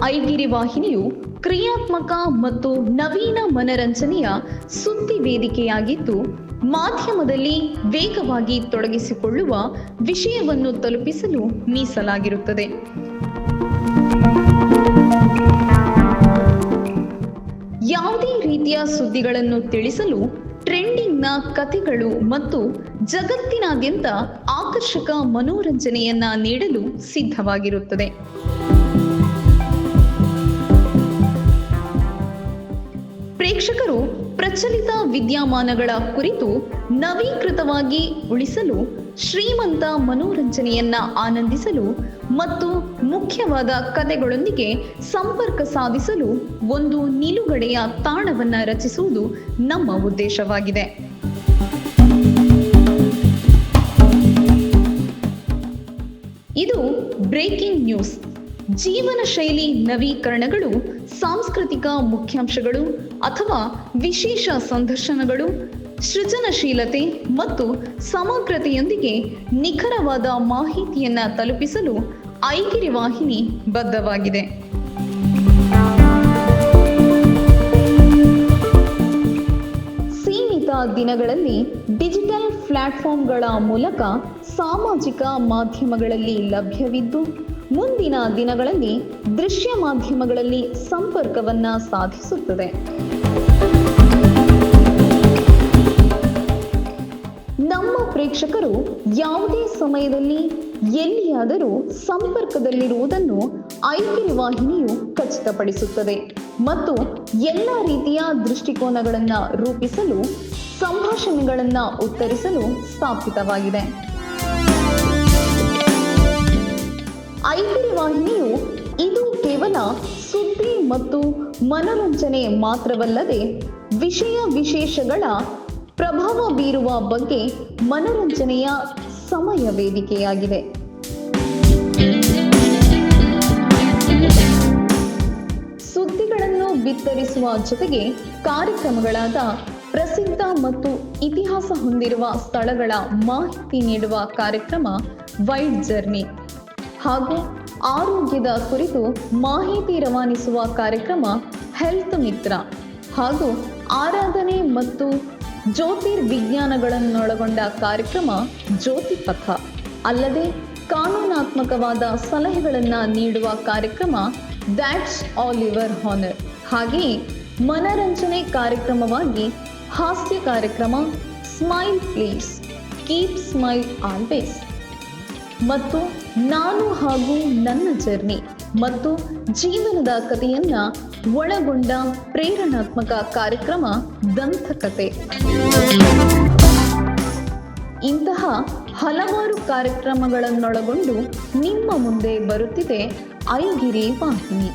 ಐಗಿರಿ ವಾಹಿನಿಯು ಕ್ರಿಯಾತ್ಮಕ ಮತ್ತು ನವೀನ ಮನರಂಜನೆಯ ಸುದ್ದಿ ವೇದಿಕೆಯಾಗಿದ್ದು, ಮಾಧ್ಯಮದಲ್ಲಿ ವೇಗವಾಗಿ ತೊಡಗಿಸಿಕೊಳ್ಳುವ ವಿಷಯವನ್ನು ತಲುಪಿಸಲು ಮೀಸಲಾಗಿರುತ್ತದೆ. ಯಾವುದೇ ರೀತಿಯ ಸುದ್ದಿಗಳನ್ನು ತಿಳಿಸಲು ಟ್ರೆಂಡಿಂಗ್ನ ಕಥೆಗಳು ಮತ್ತು ಜಗತ್ತಿನಾದ್ಯಂತ ಆಕರ್ಷಕ ಮನೋರಂಜನೆಯನ್ನ ನೀಡಲು ಸಿದ್ಧವಾಗಿರುತ್ತದೆ. ಪ್ರೇಕ್ಷಕರು ಪ್ರಚಲಿತ ವಿದ್ಯಮಾನಗಳ ಕುರಿತು ನವೀಕೃತವಾಗಿ ಉಳಿಸಲು, ಶ್ರೀಮಂತ ಮನೋರಂಜನೆಯನ್ನ ಆನಂದಿಸಲು ಮತ್ತು ಮುಖ್ಯವಾದ ಕಥೆಗಳೊಂದಿಗೆ ಸಂಪರ್ಕ ಸಾಧಿಸಲು ಒಂದು ನಿಲುಗಡೆಯ ತಾಣವನ್ನ ರಚಿಸುವುದು ನಮ್ಮ ಉದ್ದೇಶವಾಗಿದೆ. ಇದು ಬ್ರೇಕಿಂಗ್ ನ್ಯೂಸ್. ಜೀವನ ಶೈಲಿ ನವೀಕರಣಗಳು, ಸಾಂಸ್ಕೃತಿಕ ಮುಖ್ಯಾಂಶಗಳು ಅಥವಾ ವಿಶೇಷ ಸಂದರ್ಶನಗಳು, ಸೃಜನಶೀಲತೆ ಮತ್ತು ಸಮಗ್ರತೆಯೊಂದಿಗೆ ನಿಖರವಾದ ಮಾಹಿತಿಯನ್ನ ತಲುಪಿಸಲು ಐಗಿರಿ ವಾಹಿನಿ ಬದ್ಧವಾಗಿದೆ. ಸೀಮಿತ ದಿನಗಳಲ್ಲಿ ಡಿಜಿಟಲ್ ಪ್ಲಾಟ್ಫಾರ್ಮ್ಗಳ ಮೂಲಕ ಸಾಮಾಜಿಕ ಮಾಧ್ಯಮಗಳಲ್ಲಿ ಲಭ್ಯವಿದ್ದು, ಮುಂದಿನ ದಿನಗಳಲ್ಲಿ ದೃಶ್ಯ ಮಾಧ್ಯಮಗಳಲ್ಲಿ ಸಂಪರ್ಕವನ್ನ ಸಾಧಿಸುತ್ತದೆ. ನಮ್ಮ ಪ್ರೇಕ್ಷಕರು ಯಾವುದೇ ಸಮಯದಲ್ಲಿ ಎಲ್ಲಿಯಾದರೂ ಸಂಪರ್ಕದಲ್ಲಿರುವುದನ್ನು ಐಗಿರಿ ವಾಹಿನಿಯು ಖಚಿತಪಡಿಸುತ್ತದೆ ಮತ್ತು ಎಲ್ಲ ರೀತಿಯ ದೃಷ್ಟಿಕೋನಗಳನ್ನು ರೂಪಿಸಲು, ಸಂಭಾಷಣೆಗಳನ್ನು ಉತ್ತರಿಸಲು ಸ್ಥಾಪಿತವಾಗಿದೆ. ಐಗಿರಿ ವಾಹಿನಿಯು ಇದು ಕೇವಲ ಸುದ್ದಿ ಮತ್ತು ಮನರಂಜನೆ ಮಾತ್ರವಲ್ಲದೆ, ವಿಷಯ ವಿಶೇಷಗಳ ಪ್ರಭಾವ ಬೀರುವ ಬಗ್ಗೆ ಮನರಂಜನೆಯ ಸಮಯ ವೇದಿಕೆಯಾಗಿದೆ. ಸುದ್ದಿಗಳನ್ನು ಬಿತ್ತರಿಸುವ ಜೊತೆಗೆ ಕಾರ್ಯಕ್ರಮಗಳಾದ ಪ್ರಸಿದ್ಧ ಮತ್ತು ಇತಿಹಾಸ ಹೊಂದಿರುವ ಸ್ಥಳಗಳ ಮಾಹಿತಿ ನೀಡುವ ಕಾರ್ಯಕ್ರಮ ವೈಲ್ಡ್ ಜರ್ನಿ ಹಾಗೂ ಆರೋಗ್ಯದ ಕುರಿತು ಮಾಹಿತಿ ರವಾನಿಸುವ ಕಾರ್ಯಕ್ರಮ ಹೆಲ್ತ್ ಮಿತ್ರ ಹಾಗೂ ಆರಾಧನೆ ಮತ್ತು ಜ್ಯೋತಿರ್ವಿಜ್ಞಾನಗಳನ್ನೊಳಗೊಂಡ ಕಾರ್ಯಕ್ರಮ ಜ್ಯೋತಿಪಥ, ಅಲ್ಲದೆ ಕಾನೂನಾತ್ಮಕವಾದ ಸಲಹೆಗಳನ್ನು ನೀಡುವ ಕಾರ್ಯಕ್ರಮ ದ್ಯಾಟ್ಸ್ ಆಲ್ ಯುವರ್ ಹಾನರ್. ಹಾಗೆಯೇ ಮನರಂಜನೆ ಕಾರ್ಯಕ್ರಮವಾಗಿ ಹಾಸ್ಯ ಕಾರ್ಯಕ್ರಮ smile please, keep smile always ಮತ್ತು ನಾನು ಹಾಗೂ ನನ್ನ ಜರ್ನಿ ಮತ್ತು ಜೀವನದ ಕಥೆಯನ್ನ ಒಳಗೊಂಡ ಪ್ರೇರಣಾತ್ಮಕ ಕಾರ್ಯಕ್ರಮ ದಂತಕಥೆ. ಇಂತಹ ಹಲವಾರು ಕಾರ್ಯಕ್ರಮಗಳನ್ನೊಳಗೊಂಡು ನಿಮ್ಮ ಮುಂದೆ ಬರುತ್ತಿದೆ ಐಗಿರಿ ವಾಹಿನಿ.